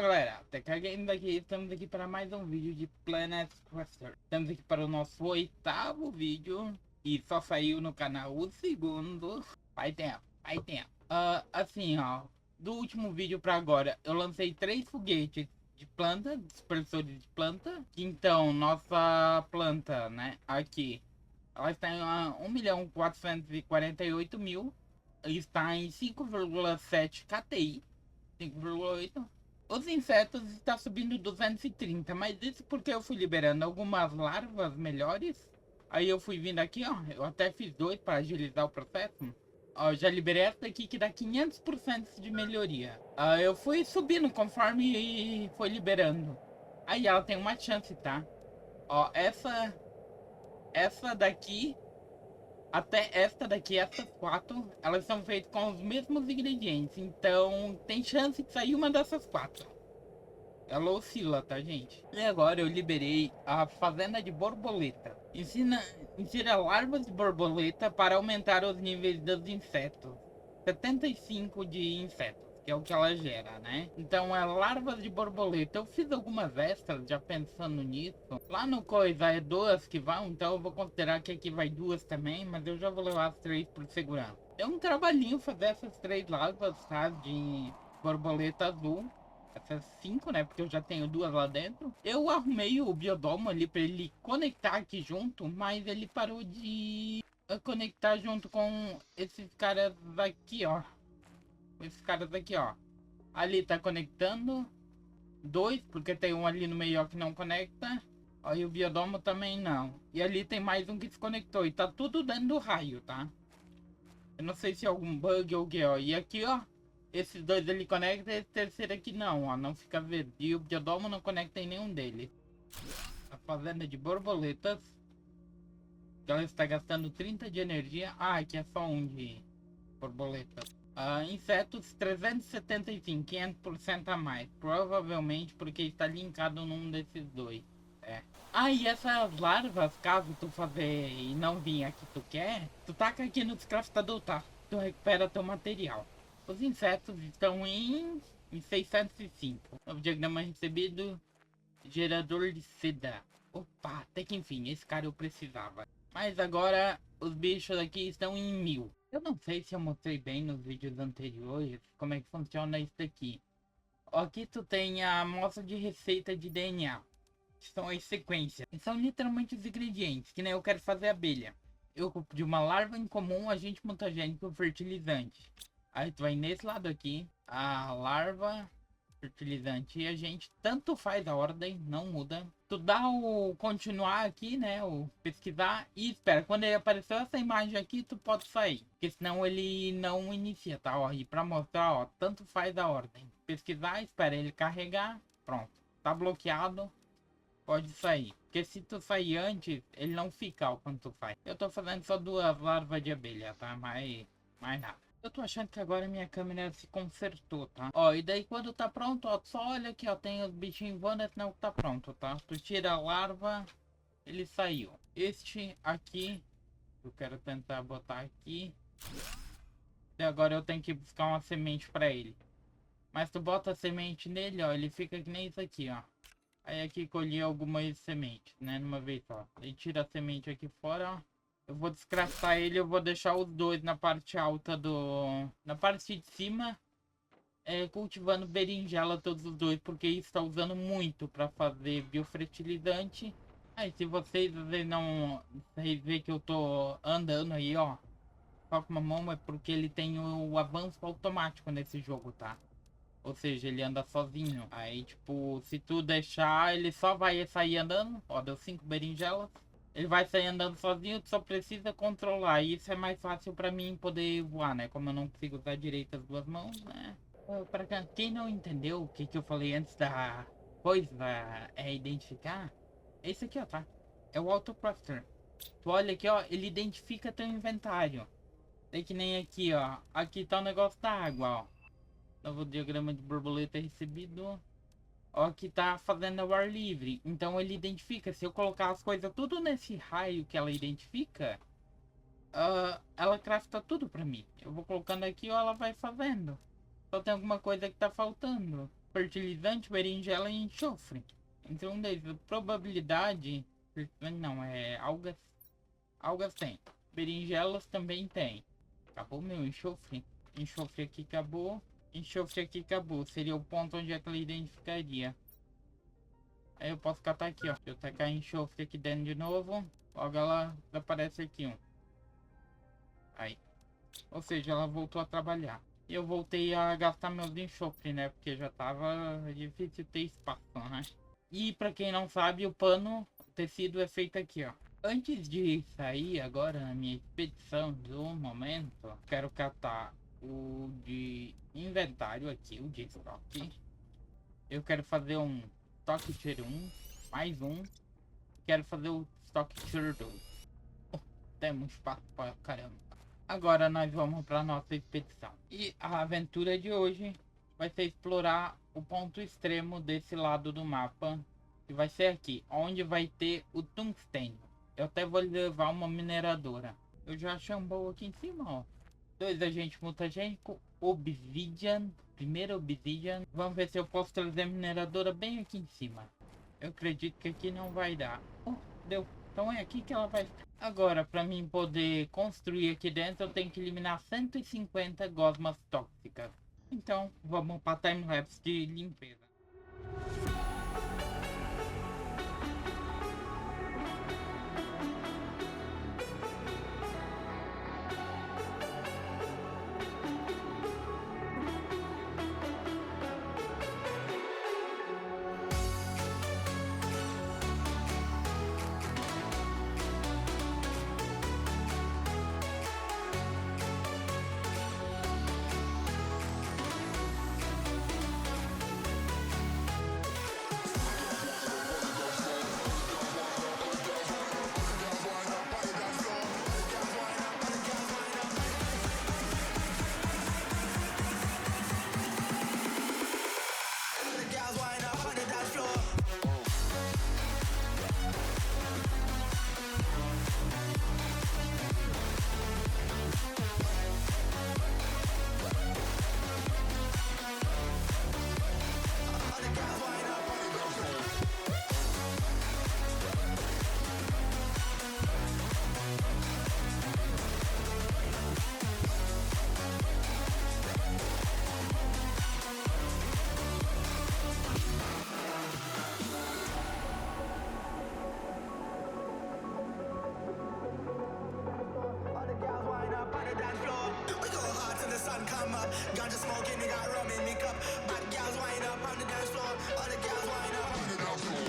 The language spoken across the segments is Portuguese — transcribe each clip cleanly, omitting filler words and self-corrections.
Fala galera, TK Games aqui, estamos aqui para mais um vídeo de Planet Coaster. Estamos aqui para o nosso oitavo vídeo e só saiu no canal o segundo. Faz tempo, faz tempo. Assim ó, do último vídeo para agora eu lancei 3 foguetes de planta, dispersores de planta. Então nossa planta, né, aqui, ela está em 1.448.000, está em 5,7 KTI, 5,8. Os insetos estão subindo 230, mas isso porque eu fui liberando algumas larvas melhores. Aí eu fui vindo aqui, ó, eu até fiz 2 para agilizar o processo. Ó, já liberei essa daqui que dá 500% de melhoria. Eu fui subindo conforme foi liberando. Aí ela tem uma chance, tá? Ó, essa daqui, até esta daqui, essas 4, elas são feitas com os mesmos ingredientes. Então tem chance de sair uma dessas 4. Ela oscila, tá, gente? E agora eu liberei a fazenda de borboleta. Insira larvas de borboleta para aumentar os níveis dos insetos. 75 de insetos, que é o que ela gera, né? Então é larvas de borboleta. Eu fiz algumas extras já pensando nisso. Lá no coisa é 2 que vão, então eu vou considerar que aqui vai 2 também, mas eu já vou levar as 3 por segurança. É um trabalhinho fazer essas 3 larvas, tá? De borboleta azul. Essas 5, né? Porque eu já tenho 2 lá dentro. Eu arrumei o biodomo ali pra ele conectar aqui junto, mas ele parou de conectar junto com esses caras aqui, ó. Esses caras aqui, ó. Ali tá conectando 2, porque tem um ali no meio ó, que não conecta. Aí o biodomo também não. E ali tem mais um que desconectou. E tá tudo dentro do raio, tá? Eu não sei se é algum bug ou o que, ó. E aqui, ó. Esses 2 ele conecta e esse terceiro aqui não, ó. Não fica verde. E o biodomo não conecta em nenhum deles. A fazenda de borboletas. Ela está gastando 30 de energia. Ah, aqui é só um de borboletas. Insetos 375, 500% a mais. Provavelmente porque está linkado num desses 2. É. E essas larvas, caso tu fazer e não vir aqui tu quer, tu taca aqui no descraftador, tá? Tu recupera teu material. Os insetos estão em 605. Novo diagrama recebido. Gerador de seda. Opa, até que enfim, esse cara eu precisava. Mas agora os bichos aqui estão em 1000. Eu não sei se eu mostrei bem nos vídeos anteriores como é que funciona isso daqui. Aqui tu tem a amostra de receita de DNA. Que são as sequências. E são literalmente os ingredientes, que nem eu quero fazer abelha. Eu ocupo de uma larva em comum, agente mutagênico fertilizante. Aí tu vai nesse lado aqui, a larva, fertilizante e agente, tanto faz a ordem, não muda. Tu dá o continuar aqui, né, o pesquisar e espera. Quando ele apareceu essa imagem aqui, tu pode sair, porque senão ele não inicia, tá? Ó, e pra mostrar, ó, tanto faz a ordem. Pesquisar, espera ele carregar, pronto. Tá bloqueado, pode sair. Porque se tu sair antes, ele não fica ó, quando tu faz. Eu tô fazendo só 2 larvas de abelha, tá? Mais nada. Eu tô achando que agora minha câmera se consertou, tá? Ó, e daí quando tá pronto, ó, só olha aqui, ó, tem os bichinhos voando, senão tá pronto, tá? Tu tira a larva, ele saiu. Este aqui, eu quero tentar botar aqui. E agora eu tenho que buscar uma semente pra ele. Mas tu bota a semente nele, ó, ele fica que nem isso aqui, ó. Aí aqui colhi algumas sementes, né, numa vez só. Aí tira a semente aqui fora, ó. Eu vou descraftar ele, eu vou deixar os 2 na parte alta do... Na parte de cima, cultivando berinjela todos os 2, porque isso está usando muito para fazer biofertilizante. Aí se vocês às vezes não... Vocês veem que eu tô andando aí, ó. Só com uma mão, é porque ele tem o avanço automático nesse jogo, tá? Ou seja, ele anda sozinho. Aí, tipo, se tu deixar, ele só vai sair andando. Ó, deu 5 berinjelas. Ele vai sair andando sozinho, tu só precisa controlar. E isso é mais fácil pra mim poder voar, né? Como eu não consigo usar direito as 2 mãos, né? Pra quem não entendeu o que eu falei antes da coisa identificar, é isso aqui, ó, tá? É o Autocrafter. Tu olha aqui, ó, ele identifica teu inventário. É que nem aqui, ó. Aqui tá o negócio da água, ó. Novo diagrama de borboleta recebido. Ó, que tá fazendo ao ar livre. Então ele identifica. Se eu colocar as coisas tudo nesse raio que ela identifica, ela crafta tudo pra mim. Eu vou colocando aqui, ó, ela vai fazendo. Só tem alguma coisa que tá faltando. fertilizante, berinjela e enxofre. Entre um deles, a probabilidade... Não, é algas. Algas tem. Berinjelas também tem. Acabou meu enxofre. Enxofre aqui acabou. Enxofre aqui acabou. Seria o ponto onde ela identificaria. Aí eu posso catar aqui, ó. Se eu tacar enxofre aqui dentro de novo, logo ela aparece aqui, ó. Aí. Ou seja, ela voltou a trabalhar. E eu voltei a gastar meus enxofre, né? Porque já tava difícil ter espaço, né? E pra quem não sabe, o pano, o tecido é feito aqui, ó. Antes de sair agora na minha expedição do momento, quero catar o de inventário aqui, o de estoque. Eu quero fazer um estoque tier 1, mais um. Quero fazer o estoque tier 2. Temos espaço pra caramba. Agora nós vamos para nossa expedição. E a aventura de hoje vai ser explorar o ponto extremo desse lado do mapa, que vai ser aqui, onde vai ter o tungstênio. Eu até vou levar uma mineradora. Eu já achei um baú aqui em cima, ó. 2 agentes mutagênicos, obsidian, primeiro obsidian. Vamos ver se eu posso trazer a mineradora bem aqui em cima. Eu acredito que aqui não vai dar. Deu. Então é aqui que ela vai. Agora, para mim poder construir aqui dentro, eu tenho que eliminar 150 gosmas tóxicas. Então, vamos para time-lapse de limpeza. Ganja smoking, me got rum in me cup. Bad girls wind up on the dance floor. All the girls wind up on the dance floor.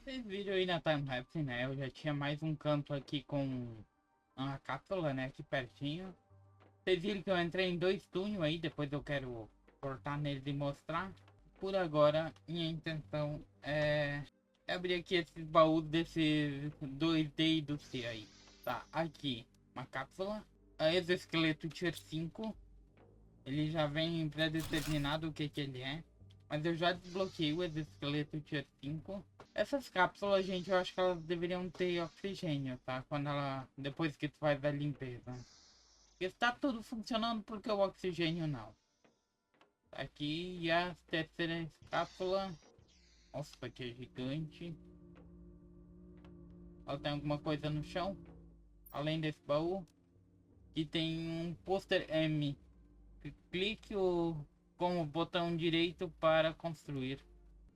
Vocês viram aí na timelapse, né? Eu já tinha mais um canto aqui com uma cápsula, né? Aqui pertinho. Vocês viram que eu entrei em 2 túneis aí, depois eu quero cortar neles e mostrar. Por agora, minha intenção é abrir aqui esses baús desses 2D e do C aí. Tá, aqui, uma cápsula. A exoesqueleto tier 5. Ele já vem pré-determinado o que ele é. Mas eu já desbloqueei o exoesqueleto tier 5. Essas cápsulas, gente, eu acho que elas deveriam ter oxigênio, tá? Quando ela... depois que tu faz a limpeza. Está tudo funcionando porque o oxigênio não. Aqui e a terceira cápsula. Nossa, aqui é gigante. Ela tem alguma coisa no chão? Além desse baú. E tem um pôster M. Clique com o botão direito para construir.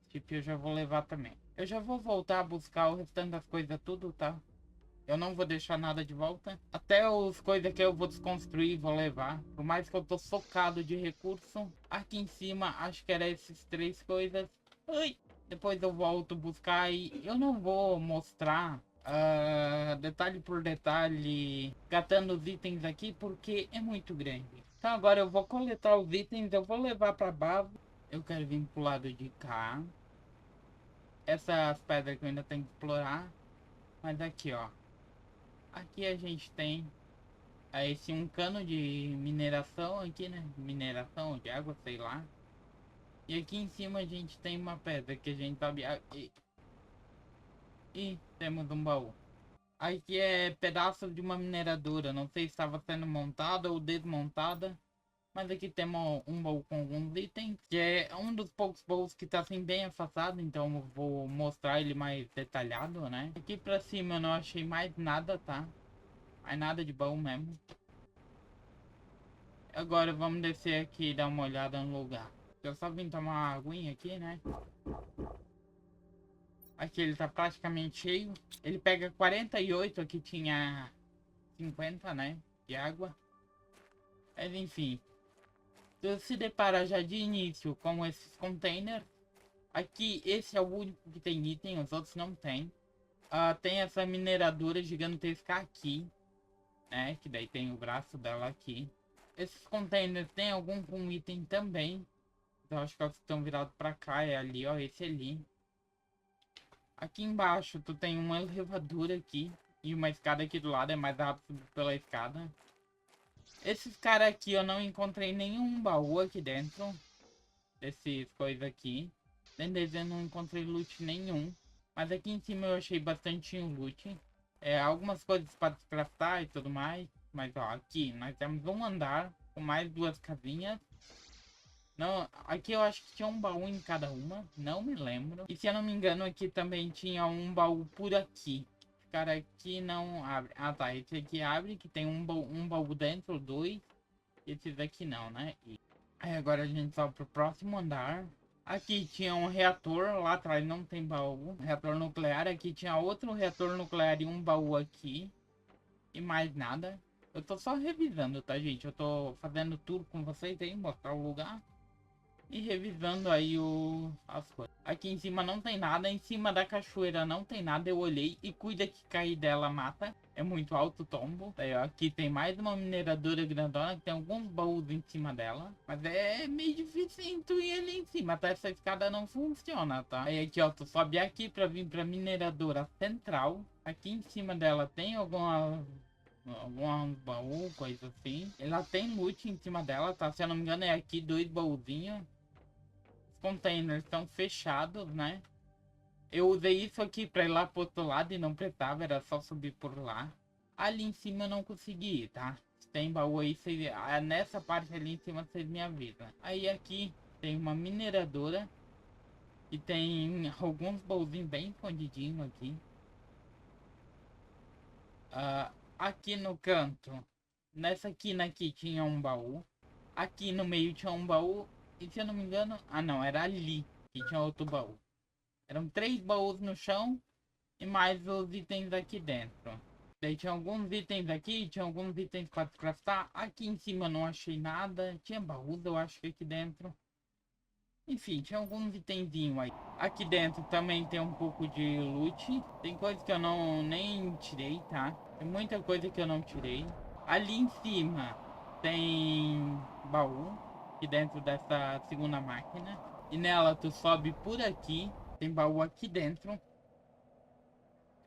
Tipo, eu já vou levar também. Eu já vou voltar a buscar o restante das coisas tudo, tá? Eu não vou deixar nada de volta. Até as coisas que eu vou desconstruir, vou levar. Por mais que eu tô socado de recurso. Aqui em cima, acho que era essas 3 coisas. Ui! Depois eu volto buscar e eu não vou mostrar detalhe por detalhe catando os itens aqui porque é muito grande. Então agora eu vou coletar os itens, eu vou levar pra base. Eu quero vir pro lado de cá. Essas pedras que eu ainda tenho que explorar. Mas aqui, ó. Aqui a gente tem esse um cano de mineração aqui, né? Mineração de água, sei lá. E aqui em cima a gente tem uma pedra que a gente sabe. E temos um baú. Aqui é pedaço de uma mineradora. Não sei se estava sendo montada ou desmontada. Mas aqui temos um baú com alguns itens. Que é um dos poucos baús que está assim bem afastado. Então eu vou mostrar ele mais detalhado, né? Aqui pra cima eu não achei mais nada, tá? Mais nada de baú mesmo. Agora vamos descer aqui e dar uma olhada no lugar. Eu só vim tomar uma aguinha aqui, né? Aqui ele tá praticamente cheio. Ele pega 48, aqui tinha 50, né? De água. Mas enfim. Tu se depara já de início com esses containers. Aqui esse é o único que tem item, os outros não tem. Tem essa mineradora gigantesca aqui. Né? Que daí tem o braço dela aqui. Esses containers tem algum com item também. Então acho que eles estão virados pra cá. É ali, ó. Esse ali. Aqui embaixo tu tem uma elevadora aqui. E uma escada aqui do lado. É mais rápido pela escada. Esses caras aqui eu não encontrei nenhum baú aqui dentro. Desses coisas aqui. Dentro deles eu não encontrei loot nenhum. Mas aqui em cima eu achei bastante loot. Algumas coisas para craftar e tudo mais. Mas ó, aqui nós temos um andar com mais 2 casinhas. Não, aqui eu acho que tinha um baú em cada uma, não me lembro. E se eu não me engano aqui também tinha um baú por aqui. Esse cara aqui não abre. Ah tá, esse aqui abre, que tem um baú dentro, 2. Esses aqui não, né? Aí agora a gente sobe pro próximo andar. Aqui tinha um reator, lá atrás não tem baú. Reator nuclear, aqui tinha outro reator nuclear e um baú aqui. E mais nada. Eu tô só revisando, tá gente? Eu tô fazendo tour com vocês aí, mostrar o lugar. E revisando aí as coisas. Aqui em cima não tem nada. Em cima da cachoeira não tem nada. Eu olhei e cuida que cair dela mata. É muito alto o tombo. Aí, ó, aqui tem mais uma mineradora grandona. Que tem alguns baús em cima dela. Mas é meio difícil tu ir ali em cima. Tá? Essa escada não funciona, tá? Aí aqui, ó. Tu sobe aqui pra vir pra mineradora central. Aqui em cima dela tem algum baú, coisa assim. Ela tem loot em cima dela, tá? Se eu não me engano é aqui 2 baúzinhos. Containers estão fechados, né? Eu usei isso aqui pra ir lá pro outro lado e não precisava, era só subir por lá. Ali em cima eu não consegui ir, tá? Se tem baú aí, nessa parte ali em cima vocês me avisam. Aí aqui tem uma mineradora. E tem alguns baúzinhos bem escondidinhos aqui. Aqui no canto, nessa quina aqui tinha um baú. Aqui no meio tinha um baú. E se eu não me engano... Ah não, era ali que tinha outro baú. Eram 3 baús no chão. E mais os itens aqui dentro. Daí tinha alguns itens aqui. Tinha alguns itens para craftar. Aqui em cima eu não achei nada. Tinha baús eu acho que aqui dentro. Enfim, tinha alguns itenzinhos aí. Aqui dentro também tem um pouco de loot. Tem coisa que eu nem tirei, tá? Tem muita coisa que eu não tirei. Ali em cima tem baú. Aqui dentro dessa segunda máquina. E nela tu sobe por aqui. Tem baú aqui dentro.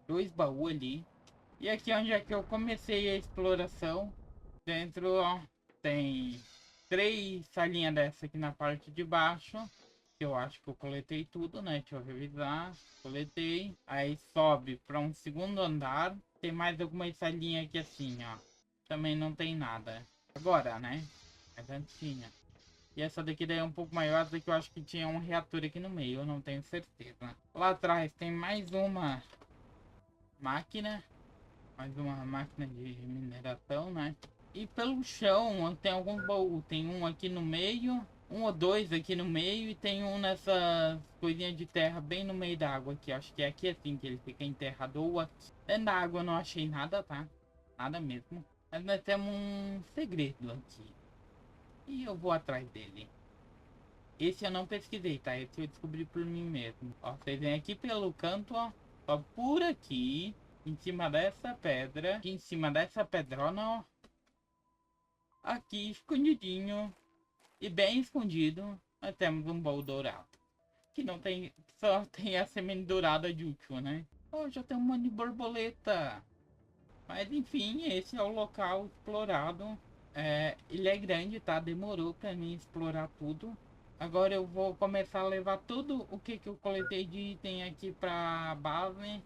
2 baús ali. E aqui onde é que eu comecei a exploração. Dentro, ó, tem 3 salinhas dessa aqui na parte de baixo. Eu acho que eu coletei tudo, né? Deixa eu revisar. Coletei. Aí sobe para um segundo andar. Tem mais algumas salinhas aqui assim, ó. também não tem nada. Agora, né? Mas antes tinha. E essa daqui daí é um pouco maior, essa daqui eu acho que tinha um reator aqui no meio, eu não tenho certeza. Lá atrás tem mais uma máquina. Mais uma máquina de mineração, né? E pelo chão tem alguns baús. Tem um aqui no meio, um ou dois aqui no meio, e tem um nessas coisinhas de terra bem no meio da água aqui. Acho que é aqui assim que ele fica enterrado, ou aqui. Dentro da água eu não achei nada, tá? Nada mesmo. Mas nós temos um segredo aqui. E eu vou atrás dele. Esse eu não pesquisei, tá? Esse eu descobri por mim mesmo. Ó, vocês vêm aqui pelo canto, ó. Ó, por aqui. Em cima dessa pedra. Aqui em cima dessa pedrona, ó. Aqui, escondidinho. E bem escondido, nós temos um baú dourado. Que não tem... Só tem a semente dourada de útil, né? Oh, já tem um monte de borboleta. Mas enfim, esse é o local explorado. Ele é grande, tá? Demorou pra mim explorar tudo. Agora eu vou começar a levar tudo o que eu coletei de item aqui pra base.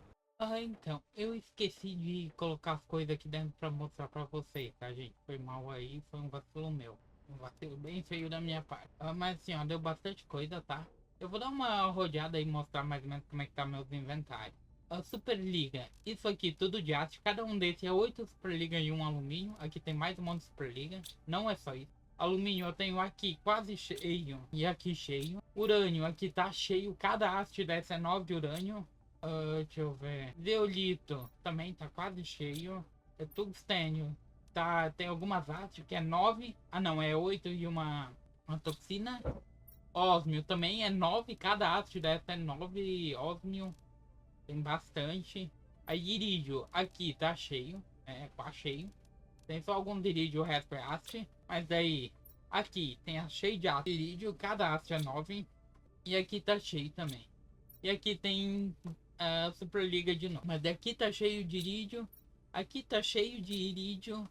Então, eu esqueci de colocar as coisas aqui dentro pra mostrar pra vocês, tá, gente? Foi mal aí, foi um vacilo meu. Um vacilo bem feio da minha parte. Mas assim, ó, deu bastante coisa, tá? Eu vou dar uma rodeada e mostrar mais ou menos como é que tá meus inventários. A Superliga, isso aqui tudo de aço. Cada um desses é 8 Superliga e um alumínio. Aqui tem mais um monte de Superliga. Não é só isso. Alumínio eu tenho aqui quase cheio e aqui cheio. Urânio aqui tá cheio. Cada haste dessa é 9 de urânio. Deixa eu ver. Zeolito também tá quase cheio. Tungstênio tá, tem algumas hastes que é 9. Ah não, é 8 e uma toxina. Ósmio também é 9. Cada haste dessa é 9 ósmio. Tem bastante. Aí irídio aqui tá cheio. Quase cheio. Tem só algum irídio, o resto é haste. Mas daí aqui tem a cheio de haste. Irídio, cada haste é 9. E aqui tá cheio também. E aqui tem a Superliga de novo. Mas daqui tá cheio de irídio. Aqui tá cheio de irídio.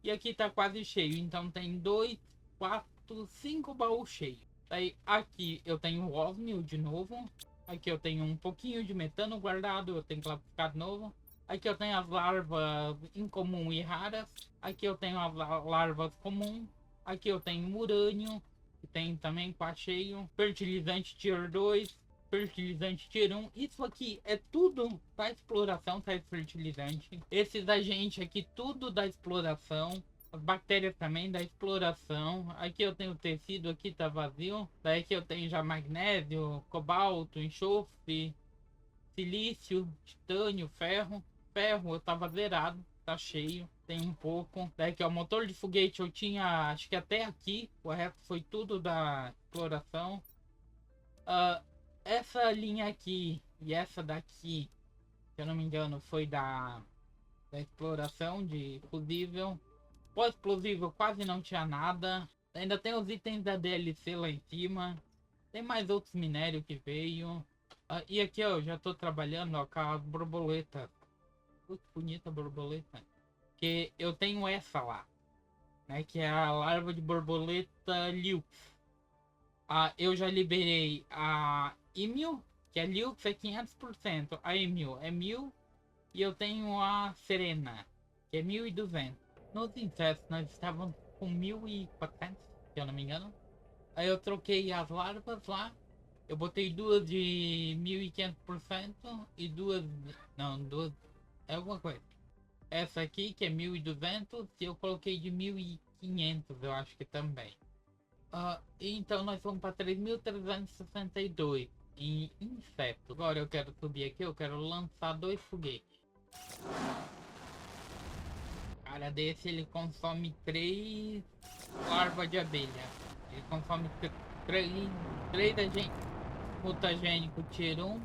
E aqui tá quase cheio. Então tem 2, 4, 5 baús cheios. Aí aqui eu tenho o ósmio de novo. Aqui eu tenho um pouquinho de metano guardado. Eu tenho que classificar de novo. Aqui eu tenho as larvas incomum e raras. Aqui eu tenho as larvas comuns. Aqui eu tenho urânio. Que tem também quase cheio. Fertilizante tier 2. Fertilizante tier 1. Isso aqui é tudo da exploração, tá? Fertilizante. Esses agentes aqui, tudo da exploração. As bactérias também da exploração. Aqui eu tenho tecido, aqui tá vazio. Daí aqui eu tenho já magnésio, cobalto, enxofre, silício, titânio, ferro. Ferro eu tava zerado, tá cheio. Tem um pouco. Daí aqui ó, motor de foguete eu tinha, acho que até aqui. O resto foi tudo da exploração. Essa linha aqui e essa daqui, se eu não me engano, foi da exploração de fusível. Pós-explosivo quase não tinha nada. Ainda tem os itens da DLC lá em cima. Tem mais outros minérios que veio. E aqui ó, eu já tô trabalhando ó, com as borboletas. Putz, bonita borboleta. Que eu tenho essa lá, né? Que é a larva de borboleta Lux. Eu já liberei a Emil, que a Lux é 500%. A Emil é 1000. E eu tenho a Serena, que é 1200. Nos insetos nós estávamos com 1400, se eu não me engano. Aí eu troquei as larvas lá. Eu botei duas de 1500% e duas... Não, duas... É alguma coisa. Essa aqui que é 1200 e eu coloquei de 1500, eu acho que também. Então nós vamos para 3362 em insetos. Agora eu quero subir aqui, eu quero lançar 2 foguetes. Cara desse ele consome 3 larvas de abelha. Ele consome 3 agentes mutagênico tier 1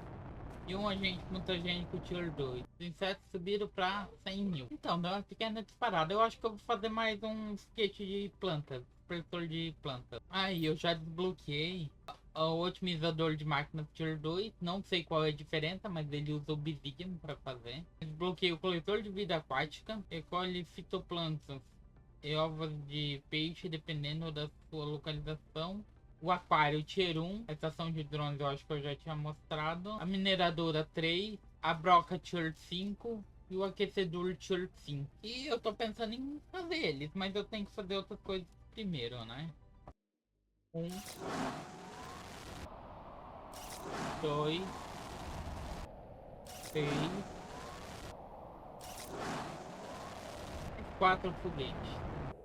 e um agente mutagênico tier 2. Os insetos subiram para 100 mil. Então deu uma pequena disparada. Eu acho que eu vou fazer mais um skate de plantas. Expressor de plantas. Aí eu já desbloqueei o otimizador de máquinas tier 2. Não sei qual é a diferença, mas ele usa Obsidian para fazer. Desbloqueei o coletor de vida aquática. Recolhe fitoplâncton e ovos de peixe, dependendo da sua localização. O aquário tier 1. A estação de drones eu acho que eu já tinha mostrado. A mineradora 3. A broca tier 5. e o aquecedor Church. E eu tô pensando em fazer eles, mas eu tenho que fazer outras coisas primeiro, né? 1, 2, 3, 4 foguetes.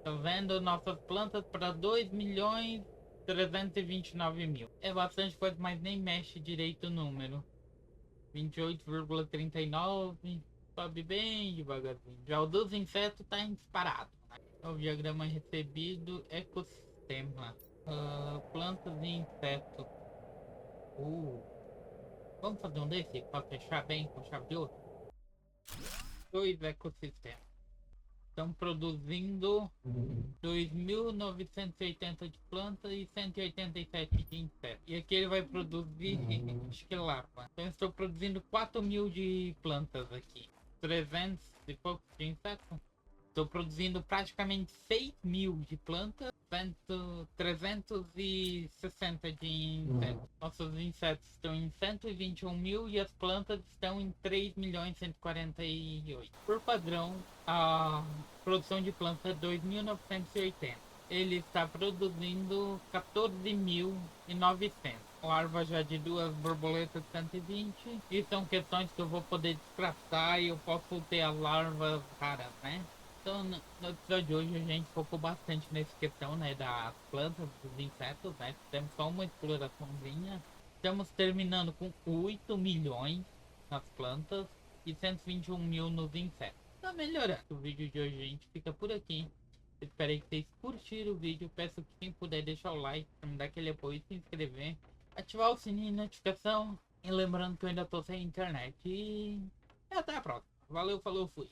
Tá vendo? Nossas plantas para 2.329.000. É bastante coisa, mas nem mexe direito o número. 28,39. Sobe bem devagarzinho. Já o dos insetos tá disparado, né? O diagrama recebido, ecossistema. Plantas e insetos. Vamos fazer um desse para fechar bem com chave de ouro? 2 ecossistemas. Estão produzindo 2.980 de planta e 187 de inseto. E aqui ele vai produzir acho que larva. Então eu estou produzindo 4.000 de plantas aqui. 300 e poucos de inseto. Estou produzindo praticamente 6.000 de planta, 360 de insetos. Nossos insetos estão em 121.000 e as plantas estão em 3.148.000. Por padrão, a produção de planta é 2.980. Ele está produzindo 14.900. Larva já de 2 borboletas 120. E são questões que eu vou poder descraftar e eu posso ter as larvas raras, né? Então, no episódio de hoje a gente focou bastante nessa questão, né, das plantas, dos insetos, né? Temos só uma exploraçãozinha. Estamos terminando com 8 milhões nas plantas e 121.000 nos insetos. Tá melhorando. O vídeo de hoje a gente fica por aqui. Espero que vocês curtiram o vídeo. Peço que quem puder deixar o like, me dar aquele apoio, se inscrever, ativar o sininho de notificação. E lembrando que eu ainda tô sem internet. E até a próxima. Valeu, falou, fui.